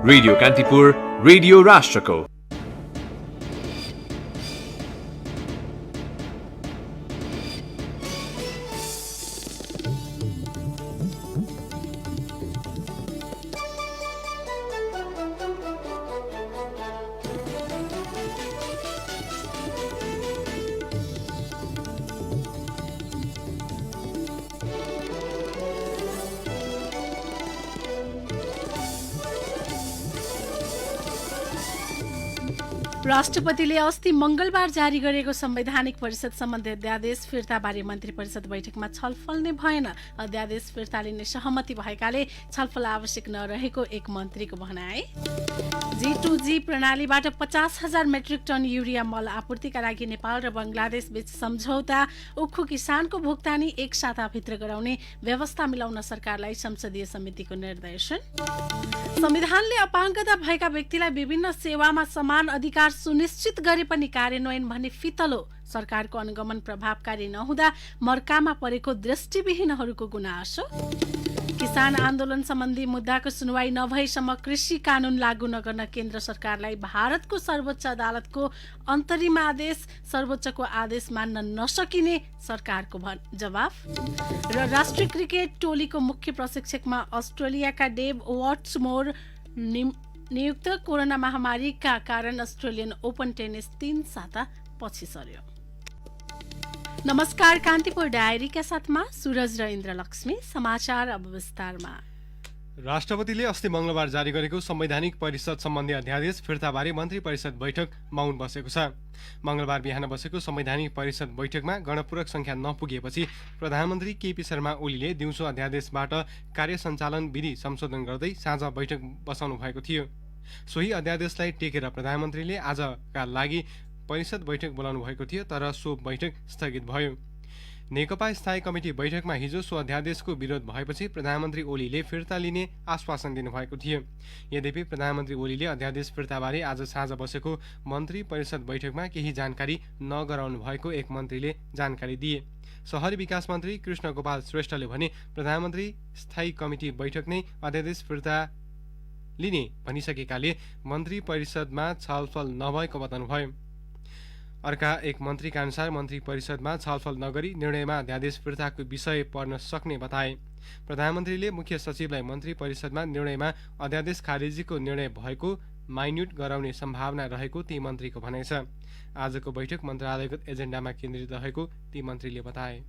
Radio Kantipur, radio राष्ट्रको। राष्ट्रपतिले अस्ति मंगलबार जारी गरेको संवैधानिक परिषद सम्बन्धी अध्यादेश फिर्ताबारे मन्त्री परिषद बैठकमा छलफल नै भएन। अध्यादेश फिर्ता लिने सहमति भएकाले छलफल आवश्यक नरहेको एक मन्त्रीको भनाई। G2G प्रणालीबाट 50,000 मेट्रिक टन युरिया मल आपूर्तिका लागि नेपाल र बंगलादेश बीच सम्झौता। उखु किसानको भुक्तानी एक साताभित्र गराउने व्यवस्था मिलाउन सरकारलाई संसदीय समितिको निर्देशन। संविधानले अपाङ्गता भएका व्यक्तिलाई विभिन्न सेवामा समान अधिकार सुनिश्चित गरे पनि कार्यान्वयन भने फितलो। सरकारको अनुगमन प्रभावकारी नहुँदा मर्कामा परेको दृष्टिविहीनहरूको गुनासो। किसान आन्दोलन सम्बन्धी मुद्दाको सुनवाई नभएसम्म कृषि कानून लागू नगर्न केन्द्र सरकारलाई भारतको सर्वोच्च अदालतको अन्तरिम आदेश। सर्वोच्चको आदेश मान्न नसकिने सरकारको जवाफ। र राष्ट्रिय क्रिकेट टोलीको मुख्य प्रशिक्षकमा अस्ट्रेलियाका डेभ वाट्समोर नियुक्त। कोरोना महामारीका कारण अस्ट्रेलियन ओपन टेनिस 3 साता पछि सर्यो। नमस्कार, कान्तिपुर डायरीका साथमा सूरज र इन्द्रलक्ष्मी। समाचार अब विस्तारमा। राष्ट्रपतिले अस्ति मंगलबार जारी गरेको संवैधानिक परिषद सम्बन्धी अध्यादेश फिर्ताबारे मन्त्री परिषद बैठक मौन बसेको छ। मंगलबार बिहान बसेको संवैधानिक परिषद बैठकमा गणपूरक संख्या नपुगेपछि प्रधानमन्त्री केपी शर्मा ओलीले दिउँसो अध्यादेशबाट कार्य सञ्चालन विधि संशोधन गर्दै साँझ बैठक बसाउनु भएको थियो। सोही अध्यादेशलाई टेकेर प्रधानमन्त्रीले आजका लागि परिषद बैठक बोलाउनु भएको थियो, तर सो बैठक स्थगित भयो। नेकपा स्थायी कमिटी बैठकमा हिजो सो अध्यादेशको विरोध भएपछि प्रधानमन्त्री ओलीले फिर्ता लिने आश्वासन दिनुभएको थियो। यद्यपि प्रधानमन्त्री ओलीले अध्यादेश फिर्ताबारे आज साँझ बसेको मन्त्री परिषद बैठकमा केही जानकारी नगराउनु भएको एक मन्त्रीले जानकारी दिए। शहरी विकास मन्त्री कृष्ण गोपाल श्रेष्ठले भने प्रधानमन्त्री स्थायी कमिटी बैठक नै अध्यादेश फिर्ता लिने भनिसकेकाले मन्त्री परिषदमा छलफल नभएको बताउनुभयो। अर्का एक मन्त्रीका अनुसार मन्त्री परिषदमा छलफल नगरी निर्णयमा अध्यादेश फिर्ताको विषय पर्न सक्ने बताए। प्रधानमन्त्रीले मुख्य सचिवलाई मन्त्री परिषदमा निर्णयमा अध्यादेश खारेजीको निर्णय भएको माइन्युट गराउने सम्भावना रहेको ती मन्त्रीको भनाइ छ। आजको बैठक मन्त्रालयगत एजेन्डामा केन्द्रित रहेको ती मन्त्रीले बताए।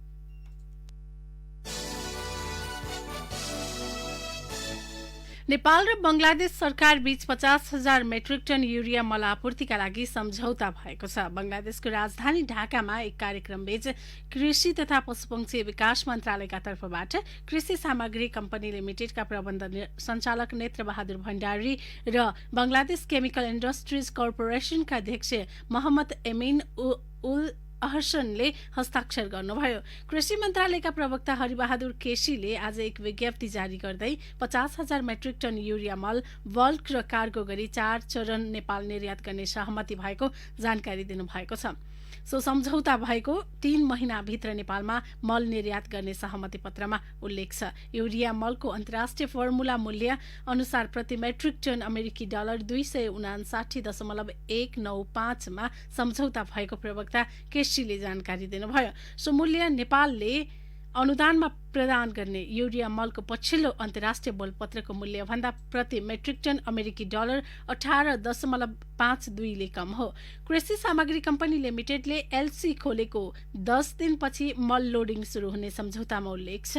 नेपाल र बंगलादेश सरकार बीच 50,000 मेट्रिक टन युरिया मल आपूर्तिका लागि सम्झौता भएको छ। बंगलादेशको राजधानी ढाकामा एक कार्यक्रम बीच कृषि तथा पशुपक्षी विकास मन्त्रालयका तर्फबाट कृषि सामग्री कम्पनी लिमिटेडका प्रबन्ध सञ्चालक नेत्र बहादुर भण्डारी र बंगलादेश केमिकल इन्डस्ट्रिज कर्पोरेसनका अध्यक्ष मोहम्मद एमिन उल अहसनले हस्ताक्षर गर्नुभयो। कृषि मन्त्रालयका प्रवक्ता हरिबहादुर केसीले आज एक विज्ञप्ति जारी गर्दै 50,000 मेट्रिक टन युरिया मल बल्क र कार्गो गरी 4 चरण नेपाल निर्यात गर्ने सहमति भएको जानकारी दिनुभएको छ। सो सम्झौता भएको 3 महिनाभित्र नेपालमा मल निर्यात गर्ने सहमति पत्रमा उल्लेख छ। युरिया मलको अन्तर्राष्ट्रिय फर्मुला मूल्य अनुसार प्रति मेट्रिक टन अमेरिकी डलर 259.195 मा सम्झौता भएको प्रवक्ता केसीले जानकारी दिनुभयो। सो मूल्य नेपालले अनुदानमा प्रदान गर्ने युरिया मलको पछिल्लो अन्तर्राष्ट्रिय बोलपत्रको मूल्यभन्दा प्रति मेट्रिक टन अमेरिकी डलर 18.52 ले कम हो। कृषि सामग्री कम्पनी लिमिटेडले एलसी खोलेको 10 दिनपछि मल लोडिङ सुरु हुने सम्झौतामा उल्लेख छ।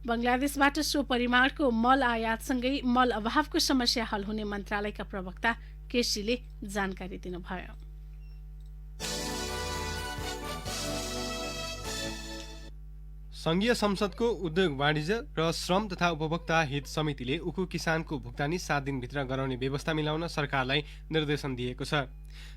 बंगलादेशबाट सो परिमाणको मल आयातसँगै मल अभावको समस्या हल हुने मन्त्रालयका प्रवक्ता केसीले जानकारी दिनुभयो। संघीय संसदको उद्योग वाणिज्य र श्रम तथा उपभोक्ता हित समितिले उखु किसानको भुक्तानी 7 दिनभित्र गराउने व्यवस्था मिलाउन सरकारलाई निर्देशन दिएको छ।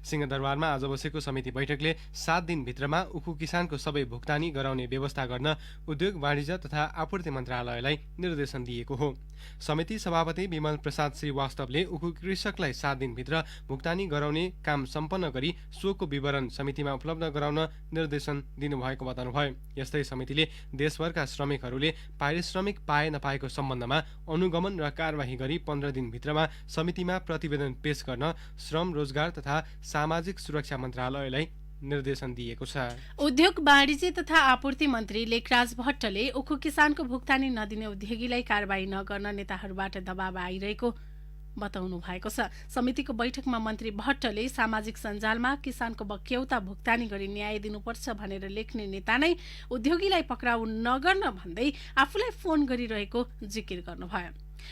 सिंहदरबारमा आज बसेको समिति बैठकले 7 दिनभित्रमा उखु किसानको सबै भुक्तानी गराउने व्यवस्था गर्न उद्योग वाणिज्य तथा आपूर्ति मन्त्रालयलाई निर्देशन दिएको हो। समिति सभापति विमल प्रसाद श्रीवास्तवले उखु कृषकलाई 7 दिनभित्र भुक्तानी गराउने काम सम्पन्न गरी सोको विवरण समितिमा उपलब्ध गराउन निर्देशन दिनुभएको बताउनुभयो। यस्तै समितिले देशभरका श्रमिकहरूले पारिश्रमिक पाए नपाएको सम्बन्धमा अनुगमन र कारबाही गरी 15 दिनभित्रमा समितिमा प्रतिवेदन पेश गर्न श्रम रोजगार तथा सामाजिक सुरक्षा मन्त्रालयलाई निर्देशन दिएको छ। उद्योग वाणिज्य तथा आपूर्ति मन्त्री लेखराज भट्टले उखु किसानको भुक्तानी नदिने उद्योगीलाई कारबाही नगर्न नेताहरूबाट दबाव आइरहेको बताउनु भएको छ। समितिको बैठकमा मन्त्री भट्टले सामाजिक सञ्जालमा किसानको बक्यौता भुक्तानी गरी न्याय दिनुपर्छ भनेर लेख्ने नेता नै उद्योगीलाई पक्राउ नगर्न भन्दै आफूलाई फोन गरिरहेको जिकिर गर्नुभयो।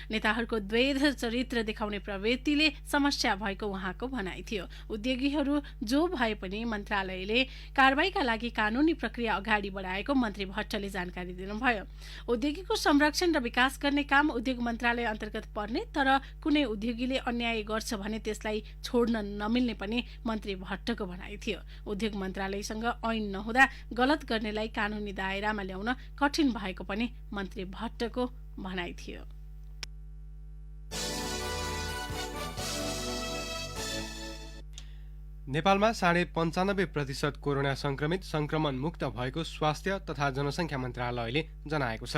नेताहरूको द्वैध चरित्र देखाउने प्रवृत्तिले समस्या भएको उहाँको भनाइ थियो। उद्योगीहरू जो भए पनि मन्त्रालयले कारबाहीका लागि कानूनी प्रक्रिया अगाडि बढाएको मन्त्री भट्टले जानकारी दिनुभयो। उद्योगीको संरक्षण र विकास गर्ने काम उद्योग मन्त्रालय अन्तर्गत पर्ने, तर कुनै उद्योगीले अन्याय गर्छ भने त्यसलाई छोड्न नमिल्ने पनि मन्त्री भट्टको भनाइ थियो। उद्योग मन्त्रालयसँग ऐन नहुँदा गलत गर्नेलाई कानूनी दायरामा ल्याउन कठिन भएको पनि मन्त्री भट्टको भनाइ थियो। नेपालमा 95% कोरोना संक्रमित संक्रमण मुक्त भएको स्वास्थ्य तथा जनसङ्ख्या मन्त्रालयले जनाएको छ।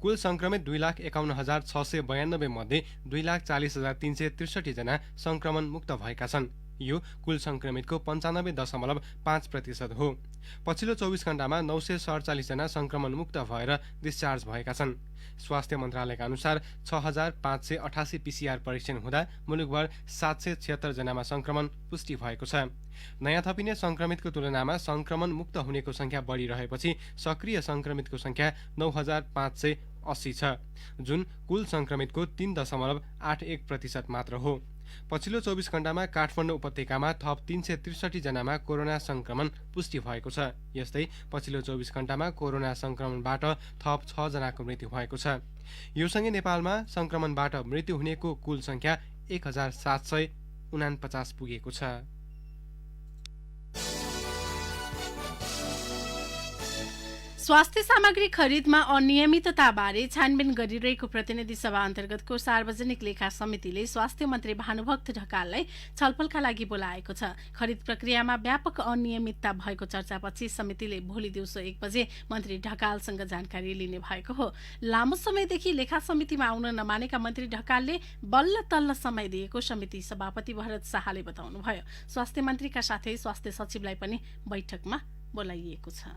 कुल संक्रमित 2,51,692 मध्ये 2,40,363 जना संक्रमण मुक्त भएका छन्। यो कुल संक्रमितको 95.5% हो। पछिल्लो 24 घण्टामा 947 जना संक्रमण मुक्त भएर डिस्चार्ज भएका छन्। स्वास्थ्य मन्त्रालयका अनुसार 6,588 पीसीआर परीक्षण हुँदा मुलुकभर 776 जनामा संक्रमण पुष्टि भएको छ। नयाँ थपिने संक्रमितको तुलनामा संक्रमण मुक्त हुनेको संख्या बढिरहेपछि सक्रिय संक्रमितको संख्या 9,580 छ, जुन कुल संक्रमितको 3.81% मात्र हो। पछिल्लो 24 घण्टामा काठमाडौँ उपत्यकामा थप 363 जनामा कोरोना संक्रमण पुष्टि भएको छ। यस्तै पछिल्लो 24 घण्टामा कोरोना संक्रमणबाट थप 6 जनाको मृत्यु भएको छ। यो सँगै नेपालमा संक्रमणबाट मृत्यु हुनेको कुल संख्या 1,749 पुगेको छ। स्वास्थ्य सामग्री खरिदमा अनियमितताबारे छानबिन गरिरहेको प्रतिनिधि सभा अन्तर्गतको सार्वजनिक लेखा समितिले स्वास्थ्य मन्त्री भानुभक्त ढकाललाई छलफलका लागि बोलाएको छ। खरिद प्रक्रियामा व्यापक अनियमितता भएको चर्चापछि समितिले भोलि दिउँसो 1 बजे मन्त्री ढकालसँग जानकारी लिने भएको हो। लामो समयदेखि लेखा समितिमा आउन नमानेका मन्त्री ढकालले बल्ल तल्ल समय दिएको समिति सभापति भरत शाहले बताउनुभयो। स्वास्थ्य मन्त्रीका साथै स्वास्थ्य सचिवलाई पनि बैठकमा बोलाइएको छ।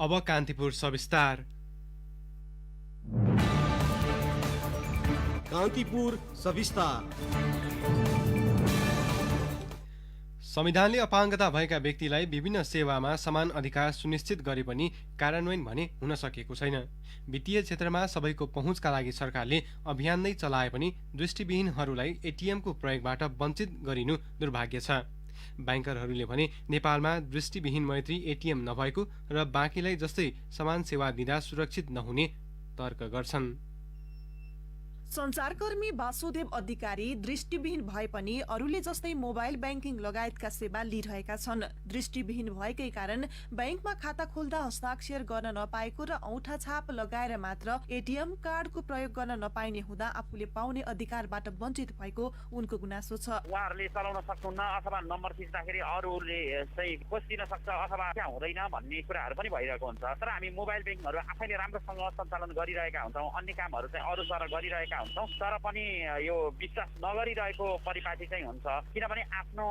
अब कान्तिपुर सविस्तार। कान्तिपुर सविस्तार। संविधानले अपाङ्गता भएका व्यक्तिलाई विभिन्न सेवामा समान अधिकार सुनिश्चित गरे पनि कार्यान्वयन भने हुन सकेको छैन। वित्तीय क्षेत्रमा सबैको पहुँचका लागि सरकारले अभियान नै चलाए पनि दृष्टिविहीनहरूलाई एटीएमको प्रयोगबाट वञ्चित गरिनु दुर्भाग्य छ। ब्याङ्करहरूले भने नेपालमा दृष्टिविहीन मैत्री एटीएम नभएको र बाँकीलाई जस्तै समान सेवा दिँदा सुरक्षित नहुने तर्क गर्छन्। संचारकर्मी वासुदेव अधिकारी दृष्टिविहीन भए पनि अरूले जस्तै मोबाइल ब्याङ्किङ लगायतका सेवा लिइरहेका छन्। दृष्टिविहीन भएकै कारण ब्याङ्कमा खाता खोल्दा हस्ताक्षर गर्न नपाएको र औँठा छाप लगाएर मात्र एटीएम कार्डको प्रयोग गर्न नपाइने हुँदा आफूले पाउने अधिकारबाट वञ्चित भएको उनको गुनासो छ। उहाँहरूले चलाउन सक्नुहुन्न अथवा नम्बर थिच्दाखेरि अरूले चाहिँ खोजिदिन सक्छ अथवा त्यहाँ हुँदैन भन्ने कुराहरू पनि भइरहेको हुन्छ। तर हामी मोबाइल ब्याङ्किङहरू आफैले राम्रोसँग सञ्चालन गरिरहेका हुन्छौँ, अन्य कामहरू चाहिँ अरूद्वारा गरिरहेका हुन्छौँ, तर पनि यो विश्वास नगरिरहेको परिपाटी चाहिँ हुन्छ। किनभने आफ्नो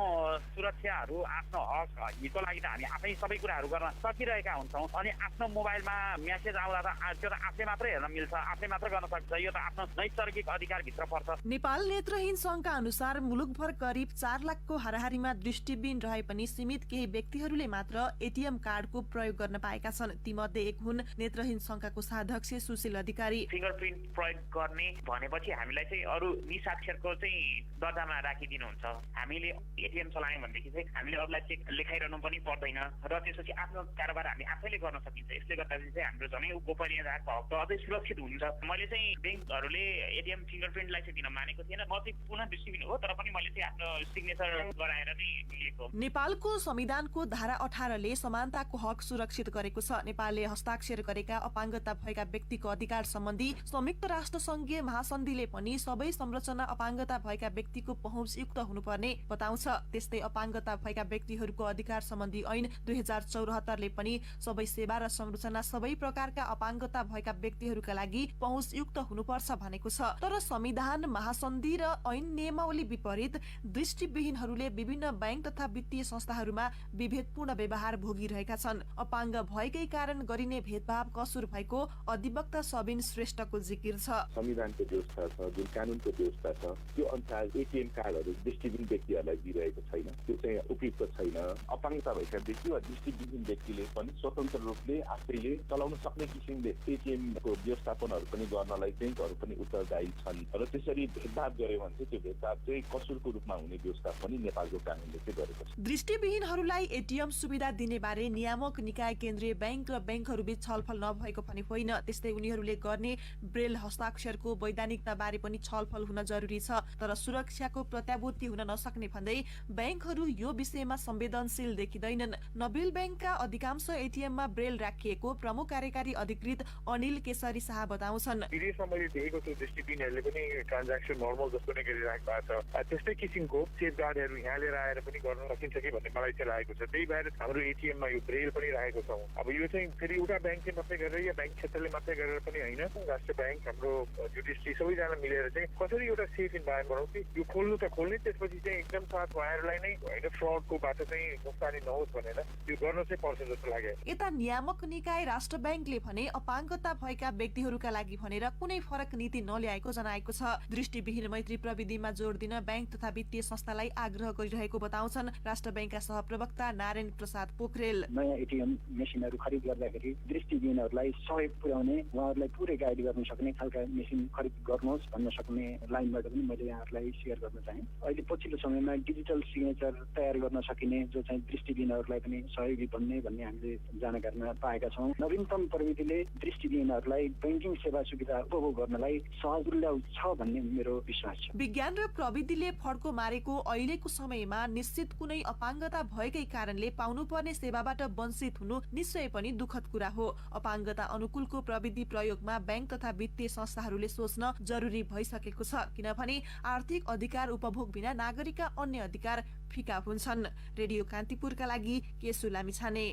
सुरक्षाहरू आफ्नो हक हितको लागि त हामी आफै सबै कुराहरू गर्न सकिरहेका हुन्छौँ। अनि आफ्नो मोबाइलमा मेसेज आउँदा त त्यो त आफै मात्रै हेर्न मिल्छ, आफै मात्र गर्न सक्छ। यो त आफ्नो नैसर्गिक अधिकारभित्र पर्छ। नेपाल नेत्रहीन संघका अनुसार मुलुकभर करिब 4 लाखको हाराहारीमा दृष्टिविहीन रहे पनि सीमित केही व्यक्तिहरूले मात्र एटीएम कार्डको प्रयोग गर्न पाएका छन्। तीमध्ये एक हुन् नेत्रहीन संघका कोषाध्यक्ष सुशील अधिकारी। फिंगरप्रिन्ट प्रयोग गर्ने भनेपछि हामीलाई चाहिँ अरू निसाक्षरको चाहिँ दर्जामा राखिदिनुहुन्छ। हामीले एटिएम चलायौँ भनेदेखि चाहिँ हामीले अरूलाई चेक लेखाइरहनु पनि पर्दैन र त्यसपछि आफ्नो कारोबार हामी आफैले गर्न सकिन्छ। यसले गर्दाखेरि चाहिँ हाम्रो झनै गोपनीयताको हक अझै सुरक्षित हुन्छ। मैले चाहिँ ब्याङ्कहरूले एटिएम फिङ्गरप्रिन्टलाई चाहिँ दिन मानेको थिएन। म चाहिँ पुनः दृष्टिबिन हो, तर पनि मैले चाहिँ आफ्नो सिग्नेचर गराएर नै लिएको। नेपालको संविधानको धारा 18ले समानताको हक सुरक्षित गरेको छ। नेपालले हस्ताक्षर गरेका अपाङ्गता भएका व्यक्तिको अधिकार सम्बन्धी संयुक्त राष्ट्र संघीय महासन्धिले पनि सबै संरचना अपाङ्गता भएका व्यक्तिको पहुँचयुक्त हुनुपर्ने बताउँछ। त्यस्तै अपाङ्गता भएका व्यक्तिहरूको अधिकार सम्बन्धी ऐन 2074ले पनि सबै सेवा र संरचना सबै प्रकारका अपाङ्गता भएका व्यक्तिहरूका लागि पहुँचयुक्त हुनुपर्छ भनेको छ। तर संविधान, महासन्धि र ऐन नियमावली विपरीत दृष्टिविहीनहरूले विभिन्न बैंक तथा वित्तीय संस्थाहरूमा विभेदपूर्ण व्यवहार भोगिरहेका छन्। अपाङ्ग भएकै कारण गरिने भेदभाव कसुर भएको अधिवक्ता सबिन श्रेष्ठको जिकिर छ। संविधानको व्यवस्था छ, जुन कानुनको व्यवस्था छ, त्यो अनुसार एटिएम कार्डहरू दृष्टिविहीन व्यक्तिहरूलाई दिइरहेको छैन। त्यो चाहिँ उपयुक्त छैन। अपाङ्गता भएका व्यक्ति वा दृष्टिविहीन व्यक्तिले पनि स्वतन्त्र रूपले आफैले चलाउन सक्ने किसिमले एटिएमको व्यवस्थापनहरू पनि गर्नलाई ब्याङ्कहरू पनि उत्तरदायी छन् र त्यसरी भेदभाव गर्यो भने चाहिँ त्यो भेदभाव चाहिँ कसुरको रूपमा हुने व्यवस्था पनि नेपालको कानुनले चाहिँ गरेको छ। दृष्टिविहीनहरूलाई एटिएम सुविधा दिने बारे नियामक निकाय, केन्द्रीय बैंक र बैंकहरूबीच छलफल नभएको पनि होइन। त्यस्तै उनीहरूले गर्ने ब्रेल हस्ताक्षरको वैधानिकता बारे पनि छलफल हुन जरुरी छ। तर सुरक्षाको प्रत्याभूति हुन नसक्ने भन्दै बैंकहरू यो विषयमा संवेदनशील देखिँदैनन्। नबिल बैंकका अधिकांश एटिएममा ब्रेल राखिएको प्रमुख कार्यकारी अधिकृत अनिल केसरी शाह बताउँछन्। विदेशमा मैले देखेको छु दृष्टिविहीनहरूले पनि ट्रान्ज्याक्सन नर्मल जस्तो नै गरिरहेको भएको छ। त्यस्तै किसिमको सेफगार्डहरू यहाँ लिएर आएर पनि गर्न सकिन्छ कि भन्ने मलाई चाहिँ लागेको छ। त्यही भएर हाम्रो एटिएममा यो ब्रेल पनि राखेको छौँ। अब यो चाहिँ फेरि एउटा ब्याङ्कले मात्रै गरेर या ब्याङ्क क्षेत्रले मात्रै गरेर पनि होइन, राष्ट्र ब्याङ्क, हाम्रो जुडिसियरी सबैजना मिलेर चाहिँ कसरी एउटा सेफ इन्भाइरोमेन्ट बनाउँ कि यो खोल्नु त खोल्ने, त्यसपछि चाहिँ एकदम साथ उहाँहरूलाई नै होइन फ्रडको बाटो चाहिँ नोक्सानी नहोस् भनेर त्यो गर्न चाहिँ पर्छ जस्तो लाग्यो। यता नियामक निकाय राष्ट्र ब्याङ्कले भने अपाङ्गता भएका व्यक्तिहरूका लागि भनेर कुनै फरक नीति नल्याएको जनाएको छ। दृष्टिविहीन मैत्री प्रविधिमा जोड दिन ब्याङ्क तथा वित्तीय संस्थालाई आग्रह गरिरहेको बताउँछन् राष्ट्र ब्याङ्कका सहप्रवक्ता नारायण प्रसाद पोखरेल। नयाँ एटिएम मेसिनहरू खरिद गर्दाखेरि दृष्टिविहीनहरूलाई सहयोग पुर्याउने, उहाँहरूलाई पुरै गाइड गर्न सक्ने खालका मेसिन खरिद गर्नुहोस् भन्न सक्ने लाइनबाट पनि मैले यहाँहरूलाई सेयर गर्न चाहे। अहिले पछिल्लो समयमा डिजिटल सिग्नेचर तयार गर्न सकिने जो चाहिँ दृष्टिविहीनहरूलाई पनि सहयोगी भन्ने हामीले जानकारीमा पाएका छौँ। नवीनतम प्रविधिले दृष्टिविहीनहरूलाई ब्याङ्किङ सेवा सुविधा उपभोग गर्नलाई सहज तुल्याउँछ भन्ने मेरो विश्वास छ। विज्ञान र प्रविधिले फड्को मारेको अहिलेको समयमा निश्चित कुनै अपाङ्गता भएकै कारणले पाउनुपर्ने सेवाबाट वञ्चित हुनु निश्चय पनि दुःखद कुरा हो। अपाङ्गता अनुकूलको प्रविधि प्रयोगमा ब्याङ्क तथा वित्तीय संस्थाहरूले सोच्न जरुरी भइसकेको छ, किनभने आर्थिक अधिकार उपभोग बिना नागरिकका अन्य अधिकार फिका हुन्छन्। रेडियो कान्तिपुरका लागि केशु लामिछाने।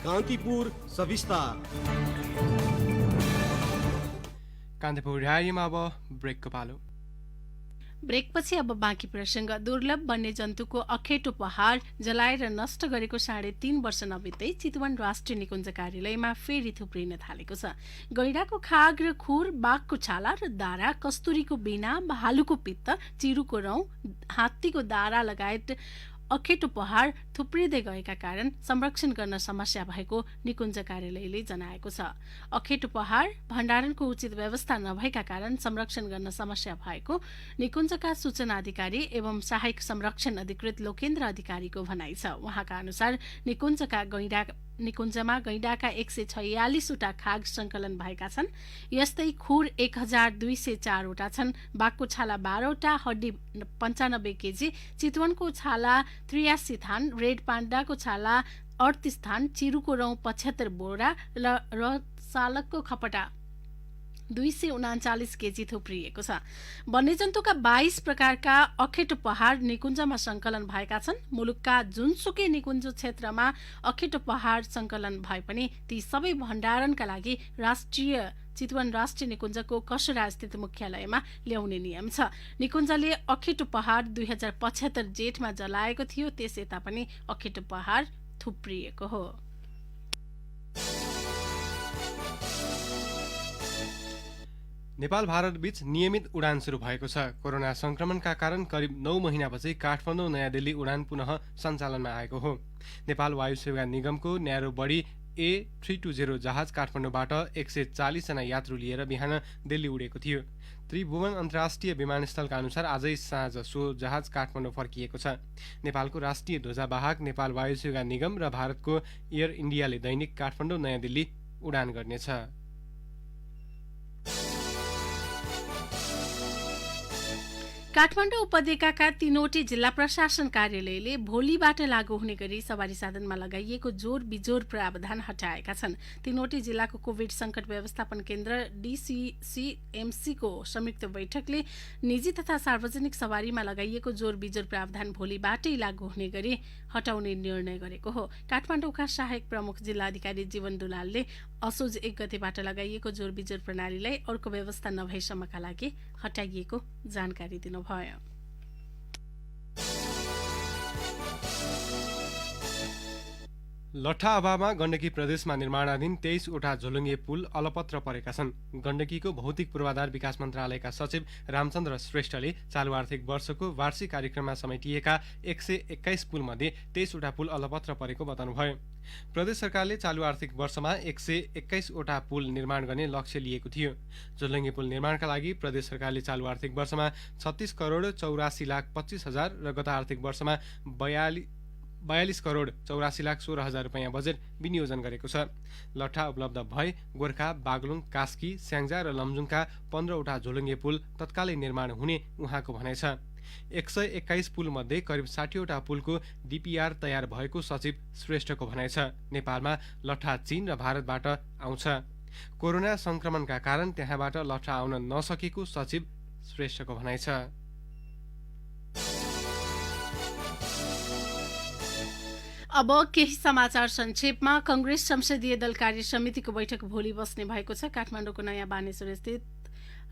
कान्तिपुर सविस्तार। कान्तिपुर र्यालीमा अब ब्रेकको पालो। ब्रेकपछि अब बाँकी प्रसङ्ग। दुर्लभ वन्यजन्तुको अखेटो पहाड जलाएर नष्ट गरेको 3.5 वर्ष नबित्दै चितवन राष्ट्रिय निकुञ्ज कार्यालयमा फेरि थुप्रिन थालेको छ। गैंडाको खाग र खुर, बाघको छाला र दारा, कस्तुरीको बिना, भालुको पित्त, चिरुको रौँ, हात्तीको दारा लगायत अखेटो पहाड थुप्रिँदै गएका कारण संरक्षण गर्न समस्या भएको निकुञ्ज कार्यालयले जनाएको छ। अखेटो पहाड भण्डारणको उचित व्यवस्था नभएका कारण संरक्षण गर्न समस्या भएको निकुञ्जका सूचना अधिकारी एवं सहायक संरक्षण अधिकृत लोकेन्द्र अधिकारीको भनाइ छ। उहाँका अनुसार निकुञ्जमा गैंडाका 146 वटा खाग संकलन भएका छन्। यस्तै खुर 1204 वटा छन्। बाघको छाला 12 वटा, हड्डी 95 केजी, चितवनको छाला 83 थान, रेड पाण्डाको छाला 38 थान, चिरुको रौँ 75 बोरा र सालकको खपटा 239 केजी थुप्रिएको छ। वन्यजन्तुका 22 प्रकारका अखेटो पहाड निकुञ्जमा संकलन भएका छन्। मुलुकका जुनसुकै निकुञ्ज क्षेत्रमा अखेटो पहाड संकलन भए पनि ती सबै भण्डारणका लागि चितवन राष्ट्रिय निकुञ्जको कसरा स्थित मुख्यालयमा ल्याउने नियम छ। निकुञ्जले अखेटो पहाड 2075 जेठमा जलाएको थियो, त्यस यता पनि अखेटो पहाड थुप्रिएको हो। नेपाल भारत बीच नियमित उडान सुरु भएको छ। कोरोना संक्रमणका कारण करिब 9 महिनापछि काठमाडौँ नयाँ दिल्ली उडान पुनः सञ्चालनमा आएको हो। नेपाल वायु सेवा निगमको न्यारो बडी A320 जहाज काठमाडौँबाट 140 जना यात्रु लिएर बिहान दिल्ली उडेको थियो। त्रिभुवन अन्तर्राष्ट्रिय विमानस्थलका अनुसार आजै साँझ सो जहाज काठमाडौँ फर्किएको छ। नेपालको राष्ट्रिय ध्वजावाहक नेपाल वायुसेवा निगम र भारतको एयर इन्डियाले दैनिक काठमाडौँ नयाँ दिल्ली उडान गर्नेछ। काठमाडौँ उपत्यकाका 3वटै जिल्ला प्रशासन कार्यालयले भोलिबाट लागू हुने गरी सवारी साधनमा लगाइएको जोर बिजोर प्रावधान हटाएका छन्। 3वटै जिल्लाको कोभिड संकट व्यवस्थापन केन्द्र DCCMC को संयुक्त बैठकले निजी तथा सार्वजनिक सवारीमा लगाइएको जोर बिजोर प्रावधान भोलिबाटै लागू हुने गरी हटाउने निर्णय गरेको हो। काठमाडौँका सहायक प्रमुख जिल्ला अधिकारी जीवन दुलालले असोज 1 गतेबाट लगाइएको जोर बिजोर प्रणालीलाई अर्को व्यवस्था नभएसम्मका लागि हटाइएको जानकारी दिनुभयो। लट्ठा अभावमा गण्डकी प्रदेशमा निर्माणाधीन 23वटा झोलुङ्गे पुल अलपत्र परेका छन्। गण्डकीको भौतिक पूर्वाधार विकास मन्त्रालयका सचिव रामचन्द्र श्रेष्ठले चालु आर्थिक वर्षको वार्षिक कार्यक्रममा समेटिएका 121 पुलमध्ये 23वटा पुल अलपत्र परेको बताउनुभयो। प्रदेश सरकारले चालु आर्थिक वर्षमा 121वटा पुल निर्माण गर्ने लक्ष्य लिएको थियो। झोलुङ्गे पुल निर्माणका लागि प्रदेश सरकारले चालु आर्थिक वर्षमा 36 करोड 84 लाख 25 हजार र गत आर्थिक वर्षमा 42 करोड 84 लाख 16 हजार रुपियाँ बजेट विनियोजन गरेको छ। लट्ठा उपलब्ध भए गोर्खा, बागलुङ, कास्की, स्याङ्जा र लमजुङका 15वटा झोलुङ्गे पुल तत्कालै निर्माण हुने उहाँको भनाइ छ। 121 पुलमध्ये करिब 60वटा पुलको DPR तयार भएको सचिव श्रेष्ठको भनाइ छ। नेपालमा लट्ठा चीन र भारतबाट आउँछ। कोरोना संक्रमणका कारण त्यहाँबाट लट्ठा आउन नसकेको सचिव श्रेष्ठको भनाइ छ। अब केही समाचार संक्षेपमा। कंग्रेस संसदीय दल कार्य समितिको बैठक भोलि बस्ने भएको छ। काठमाडौँको नयाँ बानेश्वर स्थित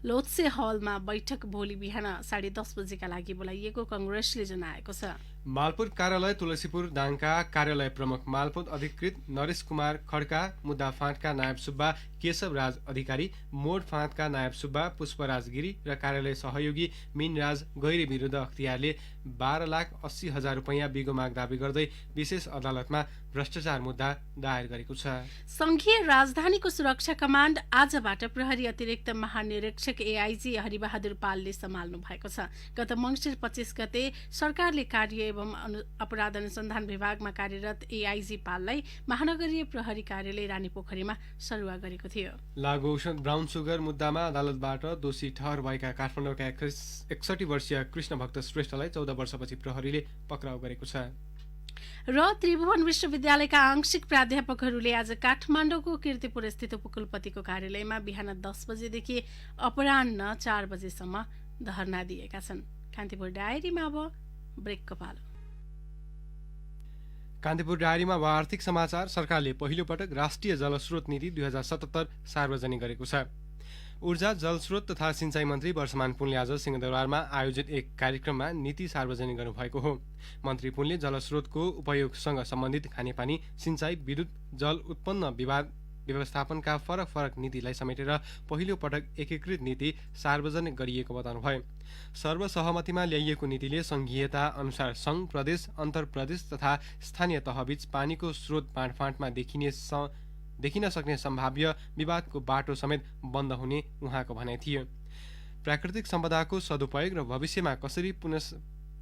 लोत्से हलमा बैठक भोलि बिहान 10:30 बजेका लागि बोलाइएको कंग्रेसले जनाएको छ। मालपोत कार्यालय तुलसीपुर दाङका कार्यालय प्रमुख मालपोत अधिकृत नरेश कुमार खड्का, मुद्दा फाँटका नायब सुब्बा केशव राज अधिकारी, मोड फाँटका नायब सुब्बा पुष्पराज गिरी र कार्यालय सहयोगी मीनराज गैरी विरुद्ध अख्तियारले 12,80,000 रुपियाँ बिगो माग दावी गर्दै विशेष अदालतमा भ्रष्टाचार मुद्दा दायर गरेको छ। संघीय राजधानीको सुरक्षा कमाण्ड आजबाट प्रहरी अतिरिक्त महानिरीक्षक AIG हरिबहादुर पालले सम्हाल्नु भएको छ। गत मङ्सिर 25 गते सरकारले कार्य एवं अपराध अनुसन्धान विभागमा कार्यरत AIG पाललाई महानगरीय प्रहरी कार्यालय रानीपोखरीमा सरुवा गरेको थियो। लागु औषध ब्राउन सुगर मुद्दामा अदालतबाट दोषी ठहर भएका काठमाडौँका 61 वर्षीय कृष्ण भक्त श्रेष्ठलाई 14 वर्षपछि प्रहरीले पक्राउ गरेको छ। र त्रिभुवन विश्वविद्यालयका आंशिक प्राध्यापकहरूले आज काठमाडौँको कीर्तिपुर स्थित उपकुलपतिको कार्यालयमा बिहान 10 बजेदेखि अपराह्न 4 बजेसम्म धरना दिएका छन्। कान्तिपुर डायरीमा अब ब्रेकको पालो। कान्तिपुर डायरीमा आर्थिक समाचार। सरकारले पहिलो पटक राष्ट्रिय जलस्रोत नीति 2077 सार्वजनिक गरेको छ। ऊर्जा, जलस्रोत तथा सिंचाई मन्त्री वर्षमान पुनले आज सिंहदरबारमा आयोजित एक कार्यक्रममा नीति सार्वजनिक गर्नुभएको हो। मन्त्री पुनले जलस्रोतको उपयोगसँग सम्बन्धित खानेपानी, सिंचाई, विद्युत, जल उत्पन्न विवाद व्यवस्थापनका फरक फरक नीतिलाई समेटेर पहिलो पटक एकीकृत नीति सार्वजनिक गरिएको बताउनुभयो। सर्वसहमतिमा ल्याइएको नीतिले संघीयता अनुसार संघ, प्रदेश, अन्तर प्रदेश तथा स्थानीय तहबीच पानीको स्रोत बाँडफाँडमा देखिन सक्ने सम्भाव्य विवादको बाटो समेत बन्द हुने उहाँको भनाइ थियो। प्राकृतिक सम्पदाको सदुपयोग र भविष्यमा कसरी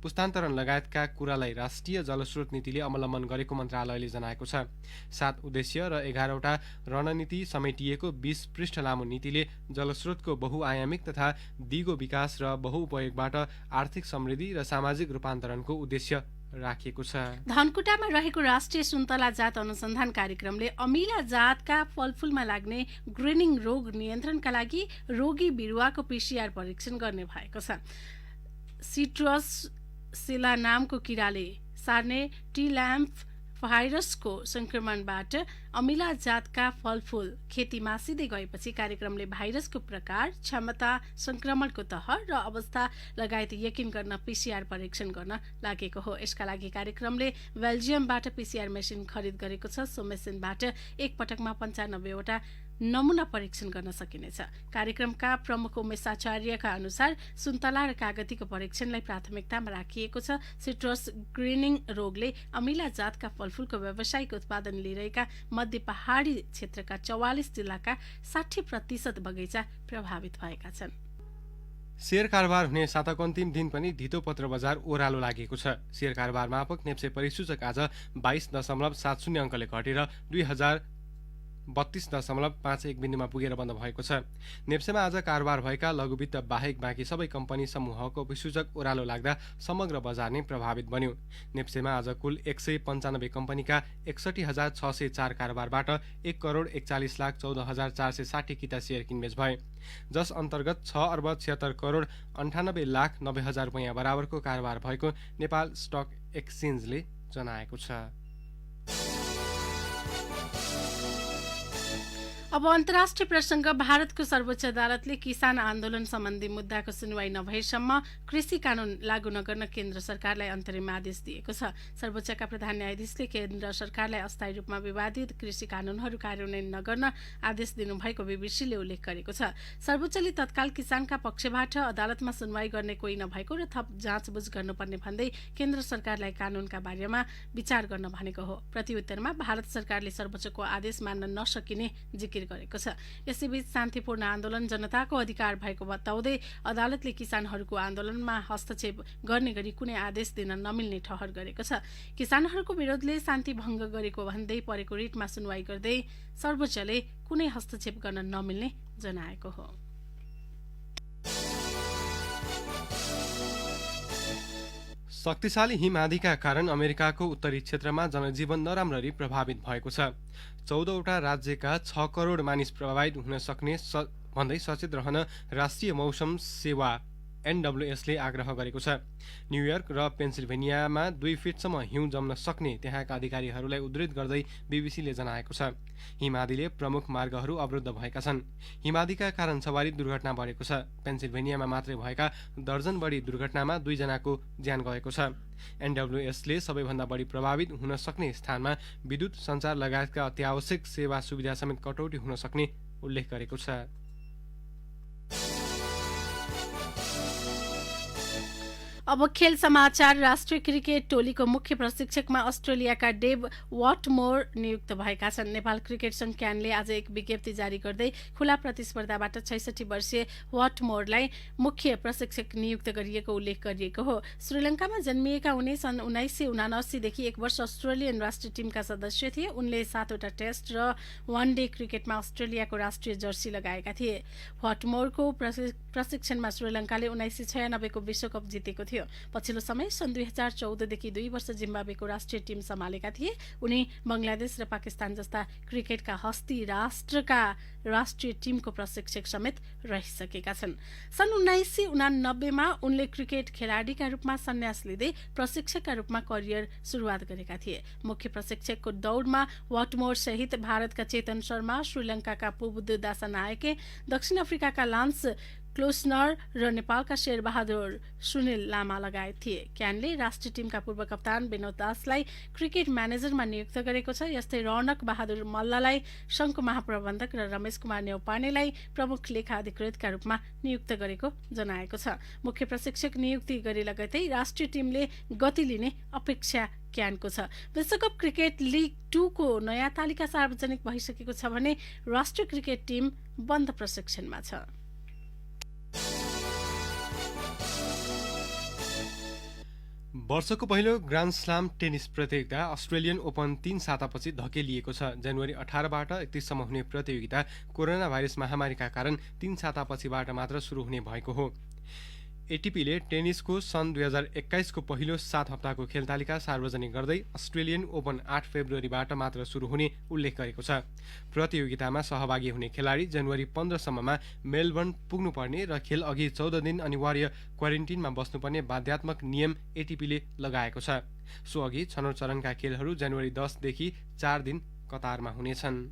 पुस्तान्तरण लगायतका कुरालाई राष्ट्रिय जलस्रोत नीतिले अवलम्बन गरेको मन्त्रालयले जनाएको छ। 7 उद्देश्य र 11वटा रणनीति समेटिएको 20 पृष्ठ लामो नीतिले जलस्रोतको बहुआयामिक तथा दिगो विकास र बहुउपयोगबाट आर्थिक समृद्धि र सामाजिक रूपान्तरणको उद्देश्य राखिएको छ। धनकुटामा रहेको राष्ट्रिय सुन्तला जात अनुसन्धान कार्यक्रमले अमिला जातका फलफूलमा लाग्ने ग्रेनिङ रोग नियन्त्रणका लागि रोगी बिरुवाको PCR परीक्षण गर्ने भएको छ। सिट्रस सिला नामको किराले सार्ने टी ल्याम्प भाइरसको संक्रमणबाट अमिला जातका फलफूल खेतीमा सिधै गएपछि कार्यक्रमले भाइरसको प्रकार, क्षमता, संक्रमणको तह र अवस्था लगायत यकिन गर्न PCR परीक्षण गर्न लागेको हो। यसका लागि कार्यक्रमले बेल्जियमबाट PCR मेसिन खरिद गरेको छ। सो मेसिनबाट एक पटकमा 95वटा नमूना परीक्षण गर्न सकिनेछ। कार्यक्रमका प्रमुख उमेश आचार्यका अनुसार सुन्तला र कागतीको परीक्षणलाई प्राथमिकतामा राखिएको छ। सिट्रस ग्रीनिङ रोगले अमिला जातका फलफूलको व्यावसायिक उत्पादन लिइरहेका मध्य पहाडी क्षेत्रका 44 जिल्लाका 60% बगैँचा प्रभावित भएका छन्। शेयर कारोबार हुने साताको अन्तिम दिन पनि धितो पत्र बजार ओह्रालो लागेको छ। शेयर कारोबार मापक नेप्से परिसूचक आज 22.70 अङ्कले घटेर 2032.51 बिन्दुमा पुगेर बन्द भएको छ। नेप्सेमा आज कारोबार भएका लघुवित्त बाहेक बाँकी सबै कम्पनी समूहको विसूचक ओह्रालो लाग्दा समग्र बजार नै प्रभावित बन्यो। नेप्सेमा आज कुल 195 कम्पनीका 61,604 कारोबारबाट 1,41,14,460 किता शेयर किनबेच भए, जस अन्तर्गत 6,76,98,90,000 रुपैयाँ बराबरको कारोबार भएको नेपाल स्टक एक्सचेन्जले जनाएको छ। अब अन्तर्राष्ट्रिय प्रसंग। भारतको सर्वोच्च अदालतले किसान आन्दोलन सम्बन्धी मुद्दाको सुनवाई नभएसम्म कृषि कानून लागू नगर्न केन्द्र सरकारलाई अन्तरिम आदेश दिएको छ। सर्वोच्चका प्रधान न्यायाधीशले केन्द्र सरकारलाई अस्थायी रूपमा विवादित कृषि कानूनहरू कार्यान्वयन नगर्न आदेश दिनुभएको बीबीसीले उल्लेख गरेको छ। सर्वोच्चले तत्काल किसानका पक्षबाट अदालतमा सुनवाई गर्ने कोही नभएको र थप जाँचबुझ गर्नुपर्ने भन्दै केन्द्र सरकारलाई कानूनका बारेमा विचार गर्न भनेको हो। प्रतिउत्तरमा भारत सरकारले सर्वोच्चको आदेश मान्न नसकिने जिकिर गरेको छ। यसैबीच शान्तिपूर्ण आन्दोलन जनताको अधिकार भएको बताउँदै अदालतले किसानहरूको आन्दोलनमा हस्तक्षेप गर्ने गरी कुनै आदेश दिन नमिल्ने ठहर गरेको छ। किसानहरूको विरोधले शान्ति भङ्ग गरेको भन्दै परेको रिटमा सुनवाई गर्दै सर्वोच्चले कुनै हस्तक्षेप गर्न नमिल्ने जनाएको हो। शक्तिशाली हिमआँधीका कारण अमेरिकाको उत्तरी क्षेत्रमा जनजीवन नराम्ररी प्रभावित भएको छ। 14वटा राज्यका 6 करोड मानिस प्रभावित हुन सक्ने भन्दै सचेत रहन राष्ट्रिय मौसम सेवा NWSले आग्रह गरेको छ। न्युयोर्क र पेन्सिल्भेनियामा 2 फिटसम्म हिउँ जम्न सक्ने त्यहाँका अधिकारीहरूलाई उद्धृत गर्दै बीबीसीले जनाएको छ। हिमआँधीले प्रमुख मार्गहरू अवरुद्ध भएका छन्। हिमआँधीका कारण सवारी दुर्घटना बढेको छ। पेन्सिल्भेनियामा मात्रै भएका दर्जन बढी दुर्घटनामा 2 जनाको ज्यान गएको छ। NWSले सबैभन्दा बढी प्रभावित हुन सक्ने स्थानमा विद्युत सञ्चार लगायतका अत्यावश्यक सेवा सुविधा समेत कटौती हुन सक्ने उल्लेख गरेको छ। अब खेल समाचार। राष्ट्रिय क्रिकेट टोलीको मुख्य प्रशिक्षकमा अस्ट्रेलियाका डेभ वाटमोर नियुक्त भएका छन्। नेपाल क्रिकेट संघ क्यानले आज एक विज्ञप्ति जारी गर्दै खुला प्रतिस्पर्धाबाट 66 वर्षीय वाटमोरलाई मुख्य प्रशिक्षक नियुक्त गरिएको उल्लेख गरिएको हो। श्रीलङ्कामा जन्मिएका उनी सन् 1979 देखि 1 वर्ष अस्ट्रेलियन राष्ट्रिय टिमका सदस्य थिए। उनले 7 वटा टेस्ट र वन डे क्रिकेटमा अस्ट्रेलियाको राष्ट्रिय जर्सी लगाएका थिए। वाटमोरको प्रशिक्षणमा श्रीलङ्काले 1996 को विश्वकप जितेको थियो। पछिल्लो समय सन् 2014 देखि 2 वर्ष जिम्बाब्वेको राष्ट्रिय टिम सम्हालेका थिए। उनी बंगलादेश र पाकिस्तान जस्ता क्रिकेटका हस्ती राष्ट्रका राष्ट्रिय टिमको प्रशिक्षक समेत रहिसकेका छन्। सन् 1989 मा उनले क्रिकेट खेलाडीका रूपमा सन्यास लिँदै प्रशिक्षकका रूपमा करियर सुरुवात गरेका थिए। मुख्य प्रशिक्षकको दौडमा वाटमोर सहित भारतका चेतन शर्मा, श्रीलङ्काका पुबुदु दासानायके, दक्षिण अफ्रिकाका लान्स क्लोसनर र नेपालका शेरबहादुर सुनिल लामा लगायत थिए। क्यानले राष्ट्रिय टिमका पूर्व कप्तान विनोद दासलाई क्रिकेट म्यानेजरमा नियुक्त गरेको छ। यस्तै रौनक बहादुर मल्ललाई संघको महाप्रबन्धक र रमेश कुमार नेउपानेलाई प्रमुख लेखा अधिकृतका रूपमा नियुक्त गरेको जनाएको छ। मुख्य प्रशिक्षक नियुक्ति गरे लगतै राष्ट्रिय टिमले गति लिने अपेक्षा क्यानको छ। विश्वकप क्रिकेट लिग 2 को नयाँ तालिका सार्वजनिक भइसकेको छ भने राष्ट्रिय क्रिकेट टिम बन्द प्रशिक्षणमा छ। वर्षको पहिलो ग्रान्ड स्लाम टेनिस प्रतियोगिता अस्ट्रेलियन ओपन 3 सातापछि धकेलिएको छ। जनवरी 18बाट 31 सम्म हुने प्रतियोगिता कोरोना भाइरस महामारीका कारण 3 सातापछिबाट मात्र सुरु हुने भएको हो। एटीपीले टेनिसको सन् 2021 को पहिलो 7 हप्ताको खेलतालिका सार्वजनिक गर्दै अस्ट्रेलियन ओपन 8 फेब्रुअरीबाट मात्र सुरु हुने उल्लेख गरेको छ। प्रतियोगितामा सहभागी हुने खेलाडी जनवरी 15 सम्ममा मेलबर्न पुग्नुपर्ने र खेल अघि 14 दिन अनिवार्य क्वारेन्टिनमा बस्नुपर्ने बाध्यात्मक नियम एटीपीले लगाएको छ। सो अघि छनौट चरणका खेलहरू जनवरी 10 देखि 4 दिन कतारमा हुनेछन्।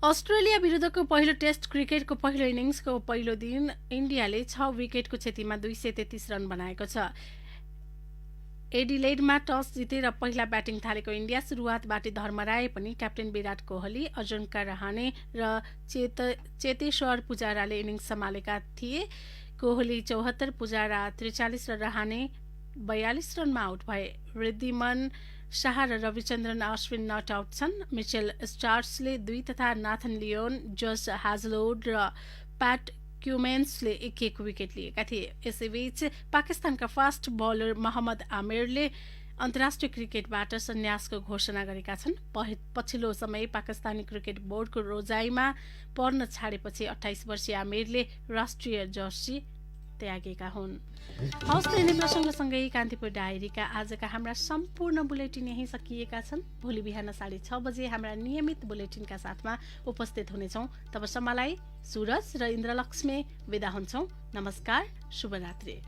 अस्ट्रेलिया विरुद्धको पहिलो टेस्ट क्रिकेटको पहिलो इनिङ्सको पहिलो दिन इन्डियाले 6 विकेटको क्षतिमा 233 रन बनाएको छ। एडिलेडमा टस जितेर पहिला ब्याटिङ थालेको इन्डिया सुरुवातबाट धर्मराए पनि क्याप्टेन विराट कोहली, अजिङ्क्य रहाणे र चेतेश्वर पुजाराले इनिङ्स सम्हालेका थिए। कोहली 74, पुजारा 43 र रहाणे 42 रनमा आउट भए। वृद्धिमान शाह र रविचन्द्रन अश्विन नट आउट छन्। मिचेल स्टार्सले 2 तथा नाथन लियोन, जस हाजलोड र प्याट क्युमेन्सले 1-1 विकेट लिएका थिए। यसैबीच पाकिस्तानका फास्ट बलर मोहम्मद आमिरले अन्तर्राष्ट्रिय क्रिकेटबाट सन्यासको घोषणा गरेका छन्। पछिल्लो समय पाकिस्तानी क्रिकेट बोर्डको रोजाइमा पर्न छाडेपछि 28 वर्षीय आमिरले राष्ट्रिय जर्सी त्यागेका हुन्। हवस् त यिनै प्रसङ्गसँगै कान्तिपुर डायरीका आजका हाम्रा सम्पूर्ण बुलेटिन यही सकिएका छन्। भोलि बिहान 6:30 बजे हाम्रा नियमित बुलेटिनका साथमा उपस्थित हुनेछौँ। तबसम्मलाई सुरज र इन्द्रलक्ष्मी विदा हुन्छौँ। नमस्कार, शुभरात्रि।